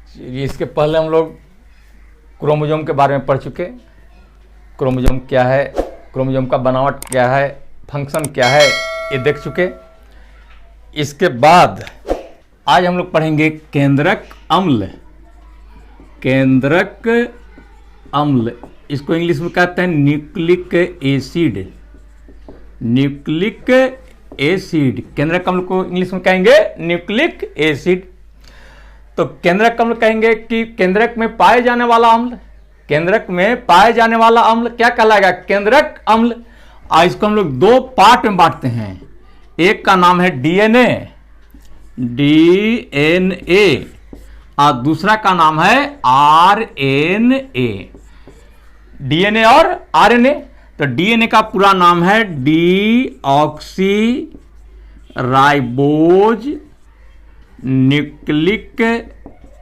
इसके पहले हम लोग क्रोमोसोम के बारे में पढ़ चुके। क्रोमोसोम क्या है, क्रोमोसोम का बनावट क्या है, फंक्शन क्या है, ये देख चुके। इसके बाद आज हम लोग पढ़ेंगे केंद्रक अम्ल। केंद्रक अम्ल, इसको इंग्लिश में कहते हैं न्यूक्लिक एसिड। न्यूक्लिक एसिड, केंद्रक अम्ल को इंग्लिश में कहेंगे न्यूक्लिक एसिड। तो केंद्रक अम्ल कहेंगे कि केंद्रक में पाए जाने वाला अम्ल। केंद्रक में पाए जाने वाला अम्ल क्या कहलाएगा? केंद्रक अम्ल। और इसको हम लोग दो पार्ट में बांटते हैं। एक का नाम है डीएनए, डीएनए, और दूसरा का नाम है आरएनए। डीएनए और आरएनए। तो डीएनए का पूरा नाम है डीऑक्सी राइबोज न्यूक्लिक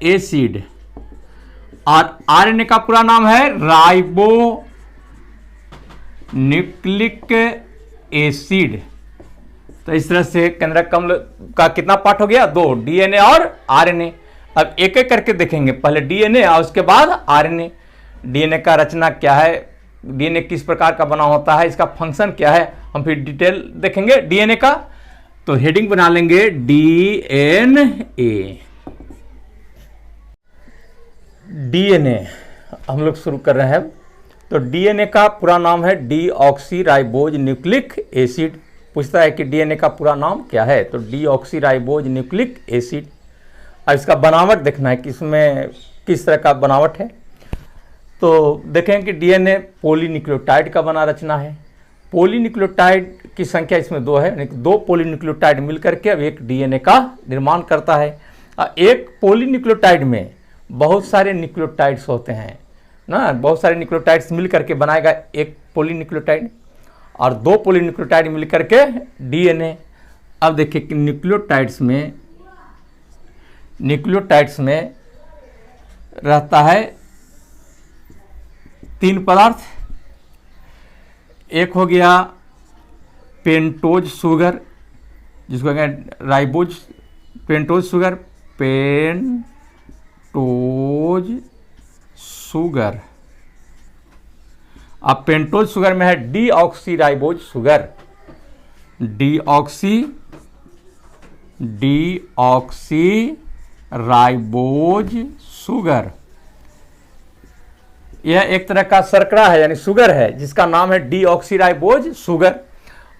एसिड, और आरएनए का पूरा नाम है राइबो न्यूक्लिक एसिड। तो इस तरह से केंद्रक अम्ल का कितना पार्ट हो गया? दो, डीएनए और आरएनए। अब एक एक करके देखेंगे, पहले डीएनए और उसके बाद आरएनए। डीएनए का रचना क्या है, डीएनए किस प्रकार का बना होता है, इसका फंक्शन क्या है, हम फिर डिटेल देखेंगे डीएनए का। तो हेडिंग बना लेंगे डीएनए। डीएनए हम लोग शुरू कर रहे हैं। तो डीएनए का पूरा नाम है डीऑक्सी राइबोज न्यूक्लिक एसिड। पूछता है कि डीएनए का पूरा नाम क्या है, तो डीऑक्सी राइबोज न्यूक्लिक एसिड। अब इसका बनावट देखना है कि इसमें किस तरह का बनावट है। तो देखें कि डीएनए पॉलीन्यूक्लियोटाइड का बना रचना है। पॉलीन्यूक्लियोटाइड की संख्या इसमें दो है, दो पॉलीन्यूक्लियोटाइड मिलकर के अब एक डीएनए का निर्माण करता है। एक पॉलीन्यूक्लियोटाइड में बहुत सारे न्यूक्लियोटाइड्स होते हैं ना, बहुत सारे न्यूक्लियोटाइड्स मिलकर के बनाएगा एक पॉलीन्यूक्लियोटाइड, और दो पॉलीन्यूक्लियोटाइड मिलकर के डीएनए। अब देखिए कि न्यूक्लियोटाइड्स में रहता है तीन पदार्थ। एक हो गया पेंटोज शुगर, जिसको कहेंगे ribose pentose sugar, pentose sugar. अब पेंटोज शुगर में है deoxy ribose sugar, deoxy ribose sugar. यह एक तरह का शर्करा है, यानी शुगर है, जिसका नाम है डीऑक्सी राइबोज शुगर।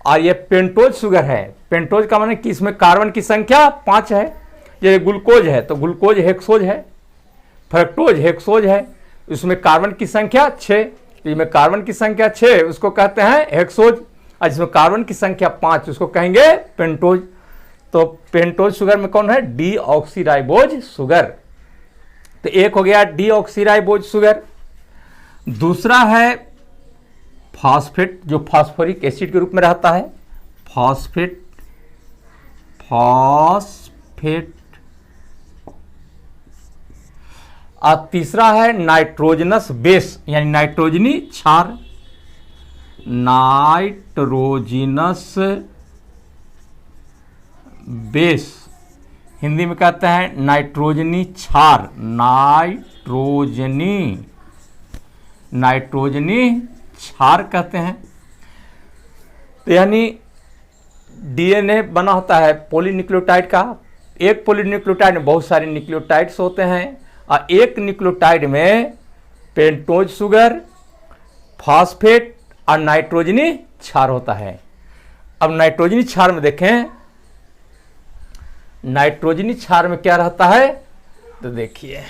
और यह पेंटोज शुगर है। पेंटोज का मतलब कि इसमें कार्बन की संख्या 5 है। जैसे ग्लूकोज है तो ग्लूकोज हेक्सोज है, फ्रक्टोज हेक्सोज है, इसमें कार्बन की संख्या 6। जिसमें कार्बन की संख्या 6 उसको कहते हैं हेक्सोज, और जिसमें कार्बन की संख्या 5 उसको कहेंगे पेंटोज। तो पेंटोज शुगर में कौन है? Deoxy ribose sugar. तो एक हो गया डीऑक्सी राइबोज शुगर। दूसरा है फॉस्फेट, जो फास्फोरिक एसिड के रूप में रहता है, फॉस्फेट। और तीसरा है नाइट्रोजनस बेस, यानी नाइट्रोजनी क्षार। नाइट्रोजनस बेस हिंदी में कहते हैं नाइट्रोजनी क्षार। नाइट्रोजनी क्षार कहते हैं। तो यानी डीएनए बना होता है पॉलीन्यूक्लियोटाइड का। एक पॉलीन्यूक्लियोटाइड में बहुत सारे न्यूक्लियोटाइड्स होते हैं, और एक न्यूक्लियोटाइड में पेंटोज शुगर, फॉस्फेट और नाइट्रोजनी क्षार होता है। अब नाइट्रोजनी क्षार में देखें, नाइट्रोजनी क्षार में क्या रहता है? तो देखिए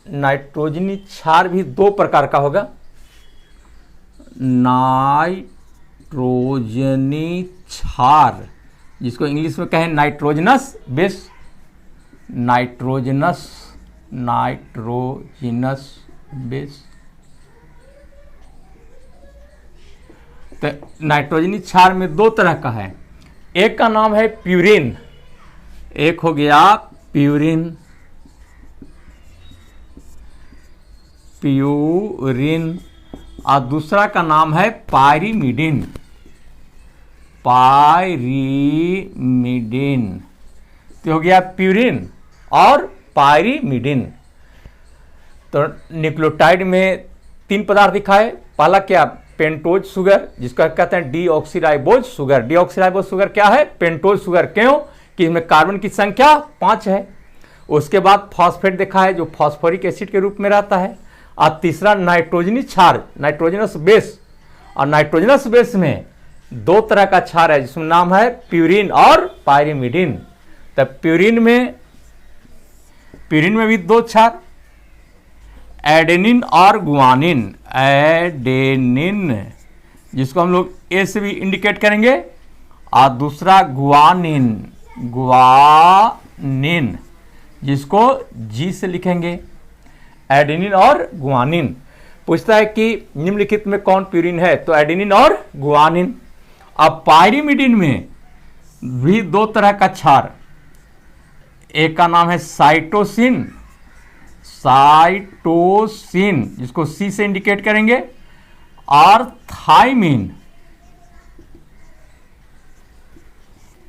नाइट्रोजनी क्षार भी दो प्रकार का होगा। नाइट्रोजनी क्षार, जिसको इंग्लिश में कहें नाइट्रोजनस बेस, नाइट्रोजनस बेस। तो नाइट्रोजनी क्षार में दो तरह का है। एक का नाम है प्यूरिन, एक हो गया प्यूरिन, और दूसरा का नाम है पायरीमिडिन। तो हो गया प्यूरिन और पायरीमिडिन। तो न्यूक्लियोटाइड में 3 पदार्थ दिखाए। पहला क्या, पेंटोज शुगर, जिसको कहते हैं डीऑक्सीराइबोज शुगर। डीऑक्सीराइबोज शुगर क्या है, पेंटोज शुगर। क्यों कि इसमें कार्बन की संख्या 5 है। उसके बाद फॉस्फेट देखा है, जो फॉस्फोरिक एसिड के रूप में रहता है। और तीसरा नाइट्रोजनी क्षार, नाइट्रोजनस बेस। और नाइट्रोजनस बेस में 2 तरह का क्षार है, जिसमें नाम है प्यूरिन और पायरीमिडिन। तब प्यूरिन में भी 2 क्षार, एडेनिन और गुआनिन। एडेनिन जिसको हम लोग ए से भी इंडिकेट करेंगे, और दूसरा गुआनिन, गुआनिन जिसको जी से लिखेंगे। एडेनिन और गुआनिन। पूछता है कि निम्नलिखित में कौन प्यूरिन है, तो एडेनिन और गुआनिन। अब पायरीमिडिन में भी 2 तरह का क्षार, एक का नाम है साइटोसिन, साइटोसिन जिसको सी से इंडिकेट करेंगे, और थाइमिन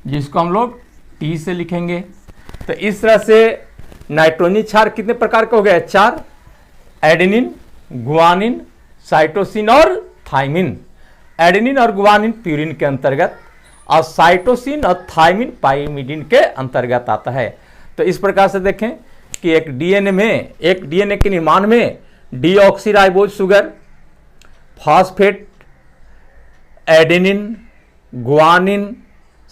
जिसको हम लोग टी से लिखेंगे। तो इस तरह से नाइट्रोजनी क्षार कितने प्रकार के हो गए, 4, एडेनिन, गुआनिन, साइटोसिन और थाइमिन। एडेनिन और गुआनिन प्यूरिन के अंतर्गत, और साइटोसिन और थाइमिन पायरीमिडिन के अंतर्गत आता है। तो इस प्रकार से देखें कि एक डीएनए के निर्माण में deoxyribose sugar, phosphate, adenine, guanine,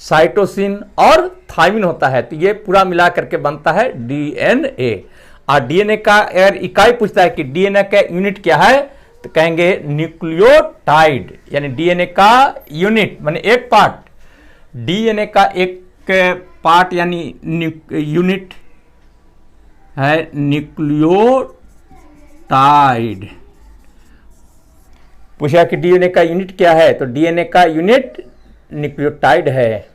cytosine और थाइमिन होता है। तो ये पूरा मिला करके बनता है डीएनए। और डीएनए का अगर इकाई पूछता है कि डीएनए का यूनिट क्या है, तो कहेंगे न्यूक्लियोटाइड, यानी डीएनए का यूनिट माने एक पार्ट। डीएनए का एक पार्ट यानी यूनिट है न्यूक्लियोटाइड। पूछा कि डीएनए का यूनिट क्या है, तो डीएनए का यूनिट न्यूक्लियोटाइड है।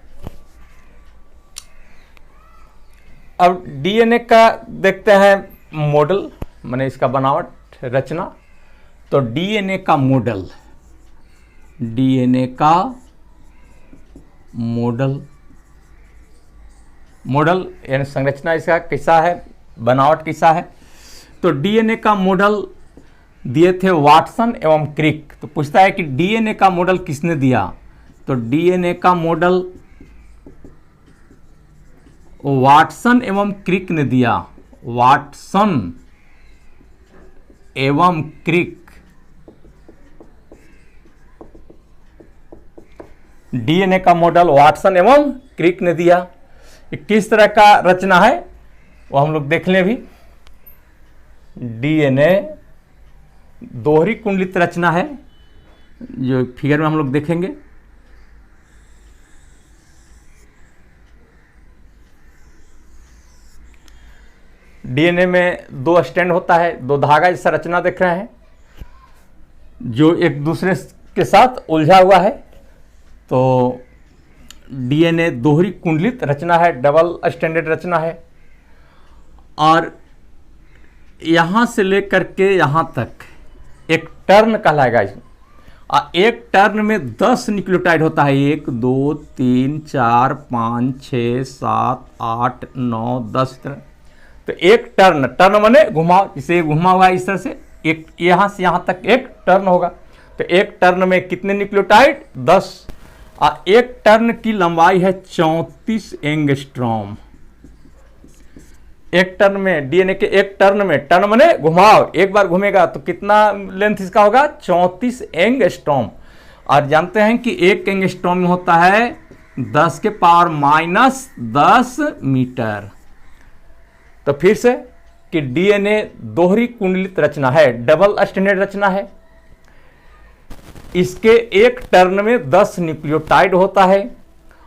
अब डीएनए का देखते हैं मॉडल, माने इसका बनावट, रचना। तो डीएनए का मॉडल, मॉडल यानी संरचना इसका कैसा है, बनावट कैसा है। तो डीएनए का मॉडल दिए थे वाटसन एवं क्रिक। तो पूछता है कि डीएनए का मॉडल किसने दिया, तो डीएनए का मॉडल वाटसन एवं क्रिक ने दिया। वाटसन एवं क्रिक, डीएनए का मॉडल वाटसन एवं क्रिक ने दिया। किस तरह का रचना है वो हम लोग देख लें भी। डीएनए दोहरी कुंडलित रचना है, जो फिगर में हम लोग देखेंगे। डीएनए में 2 स्टैंड होता है, 2 धागा जैसा रचना देख रहे हैं, जो एक दूसरे के साथ उलझा हुआ है। तो डीएनए दोहरी कुंडलित रचना है, डबल स्टैंडर्ड रचना है। और यहां से लेकर के यहां तक एक टर्न कहलाएगा इसमें। और एक टर्न में 10 न्यूक्लियोटाइड होता है, 1 2 3 4 5 6 7 8 9 10 तरह। तो एक टर्न माने घुमाव, इसे घुमा हुआ इस तरह से, एक यहां से यहां तक एक टर्न होगा। तो एक टर्न में कितने न्यूक्लियोटाइड, 10। और एक टर्न की लंबाई है 34 एंगस्ट्रॉम। एक टर्न में, डीएनए के एक टर्न में, टर्न माने घुमाव, एक बार घूमेगा तो कितना लेंथ इसका होगा, 34 एंगस्ट्रॉम। और जानते हैं कि 1 एंगस्ट्रॉम में होता है 10 के पावर -10 मीटर। तो फिर से कि डीएनए दोहरी कुंडलित रचना है, डबल स्टैंडर्ड रचना है। इसके एक टर्न में 10 न्यूक्लियोटाइड होता है,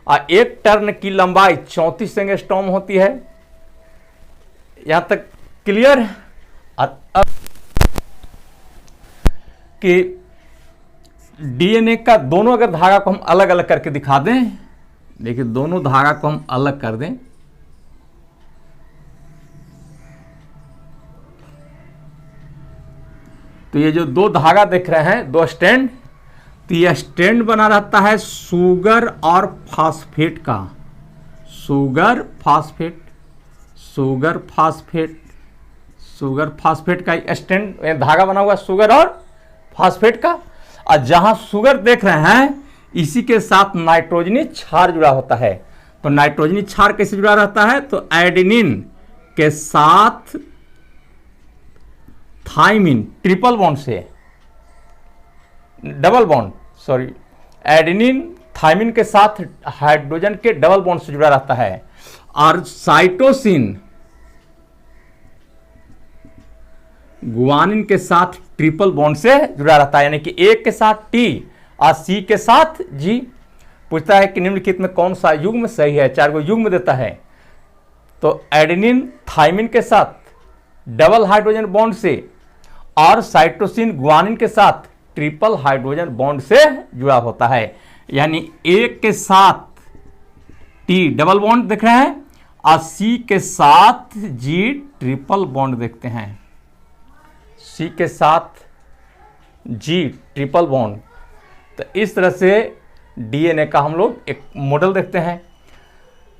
और एक टर्न की लंबाई 34 एंगस्ट्रॉम होती है। यहां तक क्लियर। और अब कि डीएनए का दोनों अगर धागा को हम अलग अलग करके दिखा दें, देखिए दोनों धागा को हम अलग कर दें, तो ये जो 2 धागा देख रहे हैं, 2 स्टैंड, तो यह स्टैंड बना रहता है शुगर और फास्फेट का। शुगर फास्फेट, शुगर फास्फेट का स्टैंड धागा बना हुआ शुगर और फास्फेट का। और जहां शुगर देख रहे हैं इसी के साथ नाइट्रोजनी क्षार जुड़ा होता है। तो नाइट्रोजनी क्षार कैसे जुड़ा रहता है, तो एडेनिन के साथ थाइमिन ट्रिपल बॉन्ड से, double bond sorry, adenine thymine के साथ हाइड्रोजन के डबल बॉन्ड से जुड़ा रहता है। और साइटोसिन गुआनिन के साथ ट्रिपल बॉन्ड से जुड़ा रहता है, यानी कि एक के साथ टी और सी के साथ जी। पूछता है कि निम्नलिखित में कौन सा युग्म सही है, 4 को युग्म देता है। तो एडेनिन थाइमिन के साथ डबल हाइड्रोजन बॉन्ड से और साइटोसिन गुआनिन के साथ ट्रिपल हाइड्रोजन बॉन्ड से जुड़ा होता है। यानी एक के साथ टी डबल बॉन्ड देख रहे हैं और सी के साथ जी ट्रिपल बॉन्ड देखते हैं, सी के साथ जी ट्रिपल बॉन्ड। तो इस तरह से डीएनए का हम लोग एक मॉडल देखते हैं।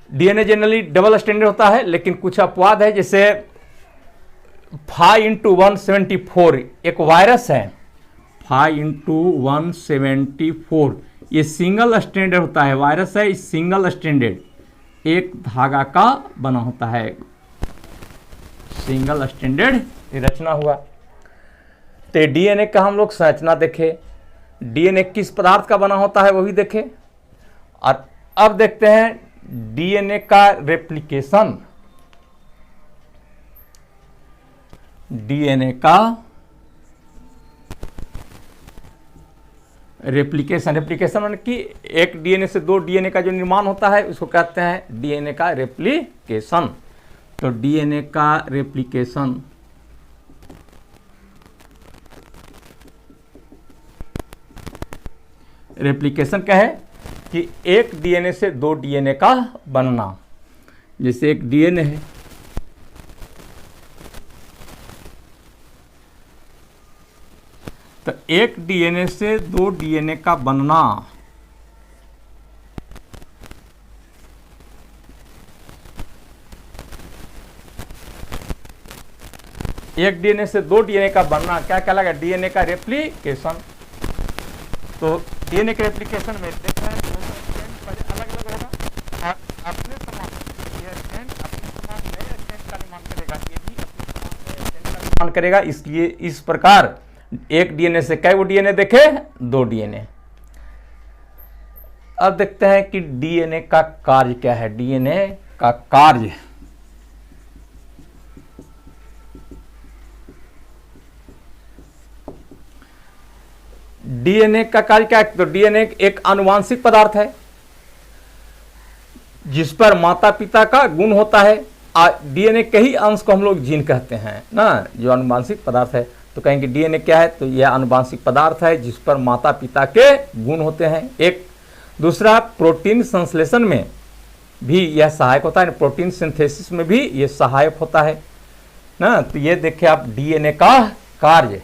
डीएनए जनरली डबल स्टैंडर्ड होता है, लेकिन कुछ अपवाद है, जैसे 5x174 एक वायरस है, 5x174 ये सिंगल स्टैंडर्ड होता है, वायरस है, इस सिंगल स्टैंडर्ड एक धागा का बना होता है, सिंगल स्टैंडर्ड रचना हुआ। तो डीएनए का हम लोग संरचना देखे, डीएनए किस पदार्थ का बना होता है वो भी देखे। और अब देखते हैं डीएनए का रेप्लिकेशन, डीएनए का रेप्लिकेशन माने कि एक डीएनए से 2 डीएनए का जो निर्माण होता है उसको कहते हैं डीएनए का रेप्लिकेशन। तो डीएनए का रेप्लिकेशन क्या है कि एक डीएनए से 2 डीएनए का बनना। जैसे एक डीएनए है, तो एक डीएनए से 2 डीएनए का बनना, एक डीएनए से 2 डीएनए का बनना क्या कहलाएगा, डीएनए का रेप्लिकेशन। तो डीएनए के रेप्लिकेशन में देख रहे हैं दोनों स्ट्रैंड अलग अलग होगा और अपने समान ये स्ट्रैंड अपने समान नए स्ट्रैंड का निर्माण करेगा, ये भी अपने समान नए स्ट्रैंड का निर्माण करेगा। इसलिए इस प्रकार एक डीएनए से कई वो डीएनए देखे, 2 डीएनए। अब देखते हैं कि डीएनए का कार्य क्या है। डीएनए का कार्य, डीएनए का कार्य क्या है, तो डीएनए एक आनुवांशिक पदार्थ है जिस पर माता पिता का गुण होता है। डीएनए के ही अंश को हम लोग जीन कहते हैं ना, जो आनुवांशिक पदार्थ है। तो कहेंगे डीएनए क्या है, तो यह आनुवांशिक पदार्थ है जिस पर माता पिता के गुण होते हैं। एक दूसरा, प्रोटीन संश्लेषण में भी यह सहायक होता है, प्रोटीन सिंथेसिस में भी यह सहायक होता है ना। तो ये देखें आप डीएनए का कार्य।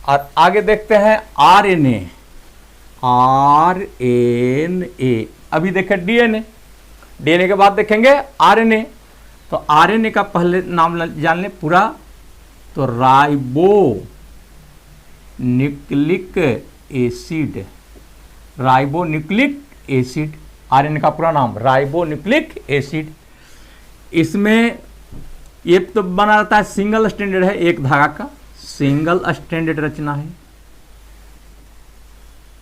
और आगे देखते हैं आरएनए, आरएनए। अभी देखें डीएनए, डीएनए के बाद देखेंगे आरएनए। तो आरएनए का पहले नाम जान लें पूरा, तो ribo nucleic acid, ribo nucleic acid, RNA का पूरा नाम राइबो न्यूक्लिक एसिड। इसमें ये तो बना रहता है, सिंगल स्टैंडर्ड है, एक धागा का सिंगल स्टैंडर्ड रचना है।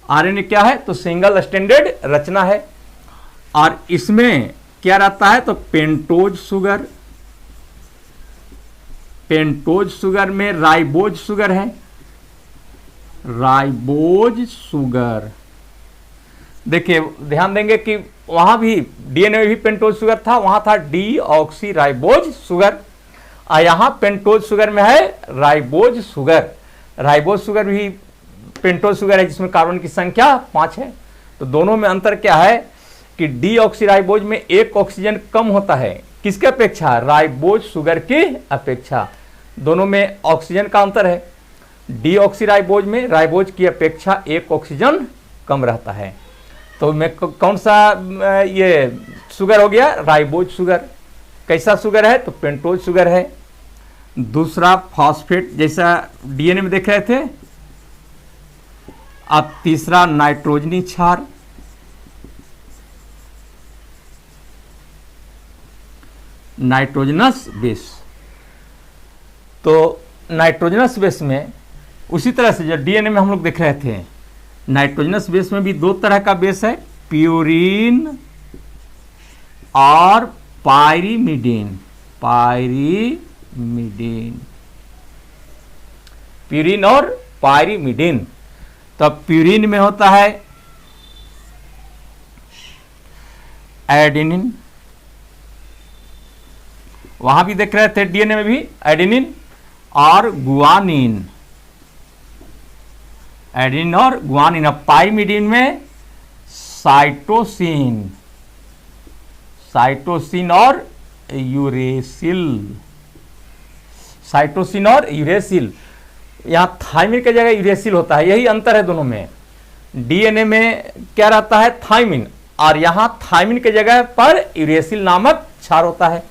आरएनए क्या है, तो सिंगल स्टैंडर्ड रचना है। और इसमें क्या रहता है, तो पेंटोज शुगर, पेंटोज शुगर में राइबोज शुगर है, राइबोज शुगर। देखिए ध्यान देंगे कि वहां भी डीएनए में भी पेंटोज शुगर था, वहां था डीऑक्सी राइबोज शुगर, और यहां पेंटोज शुगर में है राइबोज शुगर। राइबोज शुगर भी पेंटोज शुगर है जिसमें कार्बन की संख्या 5 है। तो दोनों में अंतर क्या है कि डीऑक्सी राइबोज में एक ऑक्सीजन कम होता है, किसके अपेक्षा, राइबोज शुगर की अपेक्षा। दोनों में ऑक्सीजन का अंतर है, डीऑक्सी राइबोज में राइबोज की अपेक्षा एक ऑक्सीजन कम रहता है। तो मैं कौन सा ये शुगर हो गया, राइबोज शुगर कैसा शुगर है, तो पेंटोज शुगर है। दूसरा फॉस्फेट जैसा डीएनए में देख रहे थे। अब तीसरा नाइट्रोजनी क्षार, नाइट्रोजनस बेस। तो नाइट्रोजनस बेस में उसी तरह से जो डीएनए में हम लोग देख रहे थे, नाइट्रोजनस बेस में भी दो तरह का बेस है, प्यूरिन और पायरीमिडीन। पायरीमिडीन, प्यूरिन और पायरीमिडीन। तो प्यूरिन में होता है एडेनिन, वहां भी देख रहे थे डीएनए में भी एडेनिन और गुआनिन, एडेनिन और गुआनिन। अब पायरीमिडीन में साइटोसिन, साइटोसिन और यूरेसिल, साइटोसिन और यूरेसिल। यहां थाइमिन की जगह यूरेसिल होता है, यही अंतर है दोनों में। डीएनए में क्या रहता है, थाइमिन, और यहां थाइमिन की जगह पर यूरेसिल नामक क्षार होता है।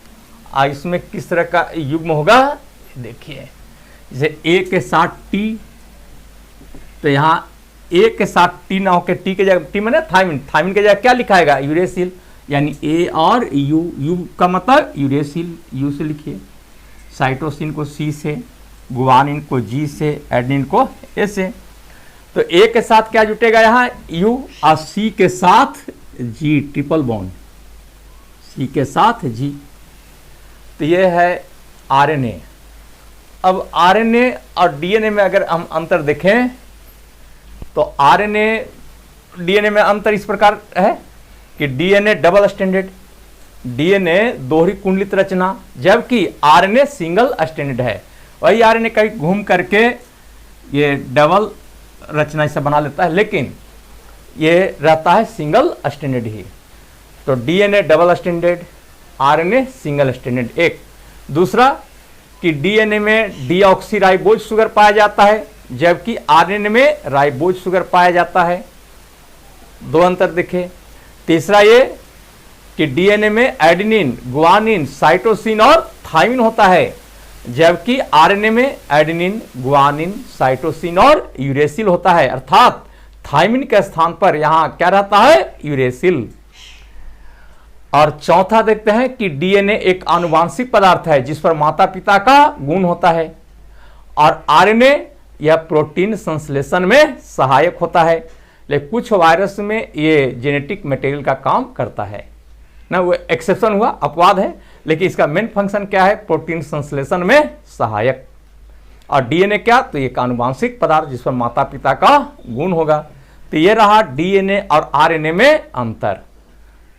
इसमें किस तरह का युग्म होगा देखिए, जैसे ए के साथ टी, तो यहां ए के साथ टी ना होकर टी के जगह, टी मैंने थाइमिन, थाइमिन की जगह क्या लिखाएगा, यूरेसिल, यानी ए और यू, यू का मतलब यूरेसिल, यू से लिखिए। साइटोसिन को सी से, गुआनिन को जी से, एडेनिन को ए से। तो ए के साथ क्या जुटेगा यहाँ, यू, और सी के साथ जी, ट्रिपल बॉन्ड, सी के साथ जी। तो ये है आरएनए। अब आरएनए और डीएनए में अगर हम अंतर देखें, तो आरएनए डीएनए में अंतर इस प्रकार है कि डीएनए डबल स्टैंडर्ड, डीएनए दोहरी कुंडलित रचना, जबकि आरएनए सिंगल स्टैंडर्ड है। वही आरएनए कहीं घूम करके ये डबल रचना इसे बना लेता है, लेकिन ये रहता है सिंगल स्टैंडर्ड ही। तो DNA double standard, RNA single standard. एक दूसरा कि डीएनए में डीऑक्सीराइबोज शुगर पाया जाता है, जबकि आरएनए में राइबोज शुगर पाया जाता है। दो अंतर देखे। तीसरा ये कि डीएनए में एडेनिन, गुआनिन, साइटोसिन और थाइमिन होता है, जबकि आरएनए में एडेनिन, गुआनिन, साइटोसिन और यूरेसिल होता है। अर्थात थाइमिन के स्थान पर यहां क्या रहता है, यूरेसिल। और चौथा देखते हैं कि डीएनए एक आनुवांशिक पदार्थ है जिस पर माता पिता का गुण होता है, और आरएनए यह प्रोटीन संश्लेषण में सहायक होता है। लेकिन कुछ वायरस में ये जेनेटिक मटेरियल का काम करता है ना, वो एक्सेप्शन हुआ, अपवाद है, लेकिन इसका मेन फंक्शन क्या है, प्रोटीन संश्लेषण में सहायक। और डीएनए क्या, तो एक आनुवांशिक पदार्थ जिस पर माता पिता का गुण होगा। तो ये रहा डीएनए और आरएनए में अंतर।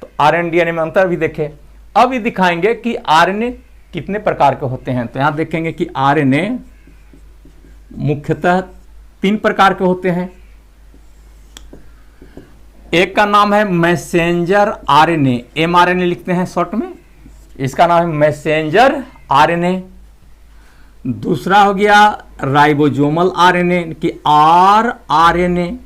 तो आरएनए डीएनए में अंतर भी देखे। अब ये दिखाएंगे कि आरएनए कितने प्रकार के होते हैं। तो यहां देखेंगे कि आरएनए मुख्यतः 3 प्रकार के होते हैं। एक का नाम है मैसेंजर आरएनए, एमआरएनए लिखते हैं शॉर्ट में, इसका नाम है मैसेंजर आरएनए। दूसरा हो गया राइबोसोमल आरएनए कि आरआरएनए,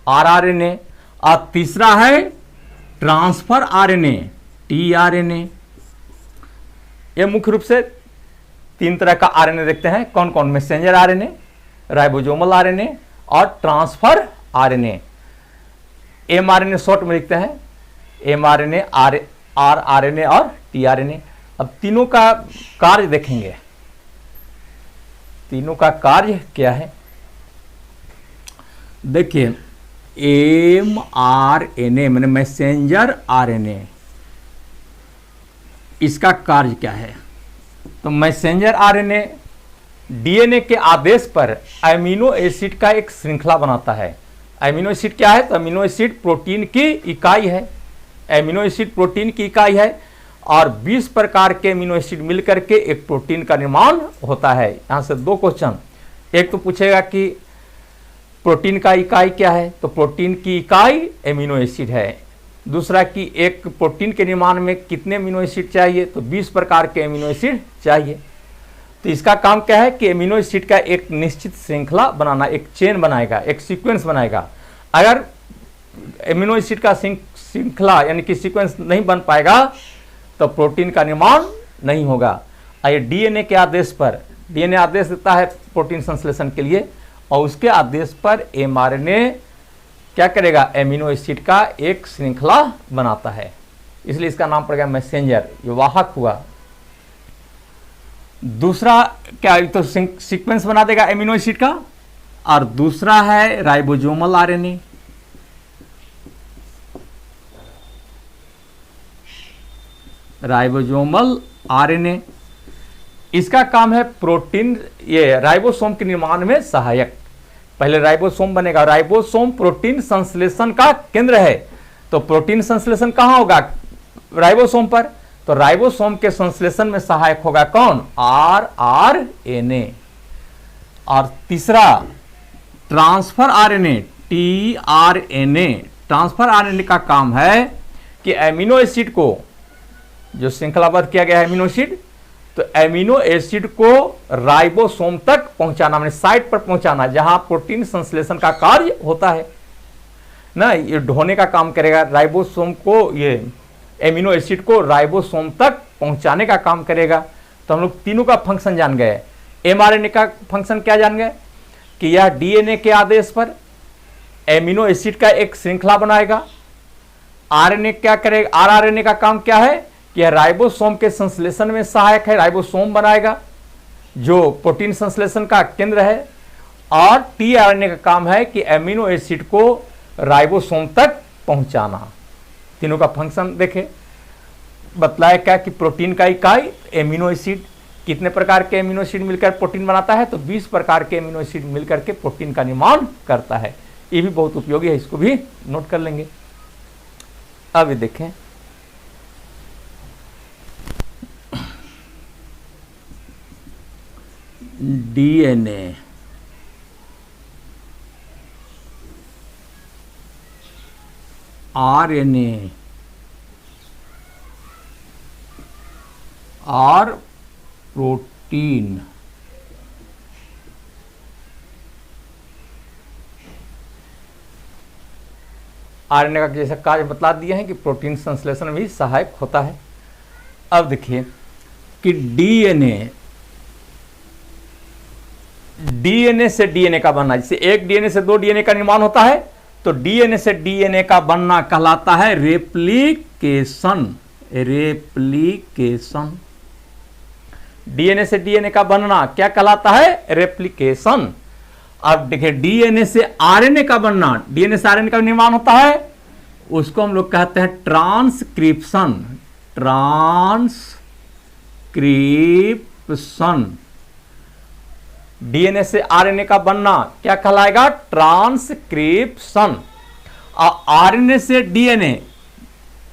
आरआरएनए। और तीसरा है ट्रांसफर आरएनए, टीआरएनए। ये मुख्य रूप से 3 तरह का आरएनए देखते हैं। कौन कौन, मैसेंजर आरएनए, राइबोसोमल आरएनए और ट्रांसफर आरएनए। एमआरएनए शॉर्ट में लिखते हैं, एमआरएनए, आरआरएनए और टीआरएनए। अब तीनों का कार्य देखेंगे, तीनों का कार्य क्या है। देखिए एमआरएनए मैंने मैसेंजर आरएनए, इसका कार्य क्या है। तो मैसेंजर आरएनए डीएनए के आदेश पर अमीनो एसिड का एक श्रृंखला बनाता है। अमीनो एसिड क्या है, तो अमीनो एसिड प्रोटीन की इकाई है। अमीनो एसिड प्रोटीन की इकाई है और 20 प्रकार के अमीनो एसिड मिलकर के एक प्रोटीन का निर्माण होता है। यहां से 2 क्वेश्चन, एक तो पूछेगा कि प्रोटीन का इकाई क्या है, तो प्रोटीन की इकाई एमिनो एसिड है। दूसरा कि एक प्रोटीन के निर्माण में कितने अमीनो एसिड चाहिए, तो 20 प्रकार के अमीनो एसिड चाहिए। तो इसका काम क्या है कि एमिनो एसिड का एक निश्चित श्रृंखला बनाना, एक चेन बनाएगा, एक सीक्वेंस बनाएगा। अगर एमिनो एसिड का श्रृंखला यानी कि सीक्वेंस नहीं बन पाएगा तो प्रोटीन का निर्माण नहीं होगा। ये डीएनए के आदेश पर, डीएनए आदेश देता है प्रोटीन संश्लेषण के लिए, और उसके आदेश पर एमआरएनए क्या करेगा, एमिनो एसिड का एक श्रृंखला बनाता है, इसलिए इसका नाम पड़ गया मैसेंजर, ये वाहक हुआ। दूसरा क्या, तो सीक्वेंस बना देगा एमिनो एसिड का, और दूसरा है राइबोसोमल आरएनए। राइबोसोमल आरएनए इसका काम है प्रोटीन, ये राइबोसोम के निर्माण में सहायक। पहले राइबोसोम बनेगा, राइबोसोम प्रोटीन संश्लेषण का केंद्र है, तो प्रोटीन संश्लेषण कहां होगा, राइबोसोम पर, तो राइबोसोम के संश्लेषण में सहायक होगा कौन, आरएनए। और तीसरा transfer RNA, tRNA. Transfer RNA का काम है कि एमिनो एसिड को, जो श्रृंखलाबद्ध किया गया है एमिनो एसिड, तो एमिनो एसिड को राइबोसोम तक पहुंचाना, माने साइट पर पहुंचाना जहां प्रोटीन संश्लेषण का कार्य होता है ना, ये ढोने का काम करेगा राइबोसोम को, ये एमिनो एसिड को राइबोसोम तक पहुंचाने का काम करेगा। तो हम लोग तीनों का फंक्शन जान गए। एमआरएनए का फंक्शन क्या जान गए कि यह डीएनए के आदेश पर एमिनो एसिड का एक श्रृंखला बनाएगा। आरएनए क्या करेगा, आरआरएनए का काम क्या है कि यह राइबोसोम के संश्लेषण में सहायक है, राइबोसोम बनाएगा जो प्रोटीन संश्लेषण का केंद्र है। और टीआरएनए का काम है कि एमिनो एसिड को राइबोसोम तक पहुंचाना। तीनों का फंक्शन देखें, बतलाया क्या कि प्रोटीन का इकाई एमिनो एसिड, कितने प्रकार के एमिनो एसिड मिलकर प्रोटीन बनाता है, तो 20 प्रकार के एमिनो एसिड मिलकर के प्रोटीन का निर्माण करता है। ये भी बहुत उपयोगी है, इसको भी नोट कर लेंगे। अब ये देखें, डीएनए, आरएनए और प्रोटीन, आरएनए का जैसा कार्य बतला दिए हैं कि प्रोटीन संश्लेषण में भी सहायक होता है। अब देखिए कि डीएनए से डीएनए का बनना, जैसे एक डीएनए से 2 डीएनए का निर्माण होता है, तो डीएनए से डीएनए का बनना कहलाता है रेप्लिकेशन। रेप्लिकेशन, डीएनए से डीएनए का बनना क्या कहलाता है, रेप्लिकेशन। अब देखिए डीएनए से आरएनए का बनना, डीएनए से आरएनए का निर्माण होता है, उसको हम लोग कहते हैं ट्रांसक्रिप्शन। ट्रांसक्रिप्शन, डीएनए से आरएनए का बनना क्या कहलाएगा, ट्रांसक्रिप्शन। और आरएनए से डीएनए,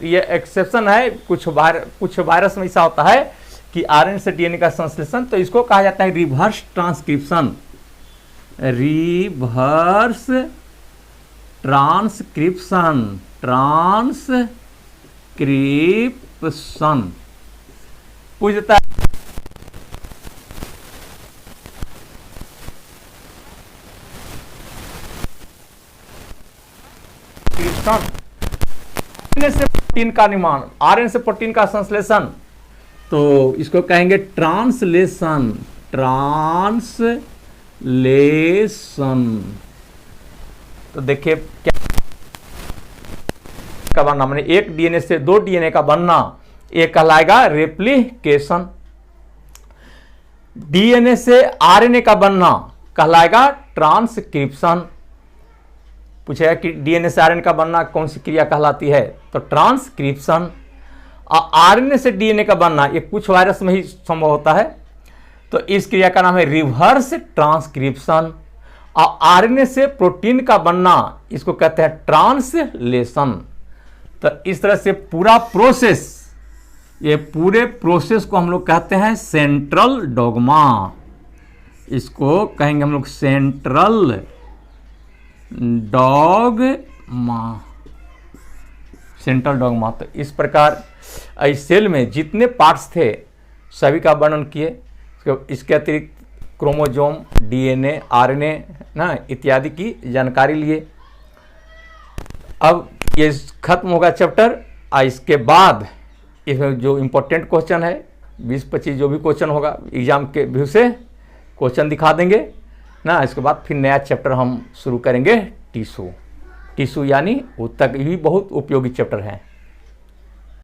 ये एक्सेप्शन है, कुछ वायरस में ऐसा होता है कि आरएनए से डीएनए का संश्लेषण, तो इसको कहा जाता है reverse transcription. Reverse transcription, transcription पूछ देता है। आरएनए से प्रोटीन का निर्माण, आरएनए से प्रोटीन का संश्लेषण, तो इसको कहेंगे ट्रांसलेशन। ट्रांसलेशन, तो देखिए क्या का बनना, माने एक डीएनए से 2 डीएनए का बनना, ये कहलाएगा रेप्लिकेशन। डीएनए से आरएनए का बनना कहलाएगा ट्रांसक्रिप्शन। पूछेगा कि डीएनए से आरएनए का बनना कौन सी क्रिया कहलाती है, तो ट्रांसक्रिप्शन। और आरएनए से डीएनए का बनना ये कुछ वायरस में ही संभव होता है, तो इस क्रिया का नाम है रिवर्स ट्रांसक्रिप्शन। और आरएनए से प्रोटीन का बनना इसको कहते हैं ट्रांसलेशन। तो इस तरह से पूरा प्रोसेस, ये पूरे प्रोसेस को हम लोग कहते हैं सेंट्रल डोग्मा। इसको कहेंगे हम लोग सेंट्रल डॉगमा, सेंट्रल डॉगमा। तो इस प्रकार इस सेल में जितने पार्ट्स थे सभी का वर्णन किए। इसके अतिरिक्त क्रोमोजोम, डीएनए, आरएनए ना इत्यादि की जानकारी लिए। अब ये खत्म होगा चैप्टर। इसके बाद इसमें जो इम्पोर्टेंट क्वेश्चन है 20-25 जो भी क्वेश्चन होगा एग्जाम के व्यू से क्वेश्चन दिखा देंगे ना। इसके बाद फिर नया चैप्टर हम शुरू करेंगे टिश्यू यानी उत्तक भी बहुत उपयोगी चैप्टर है।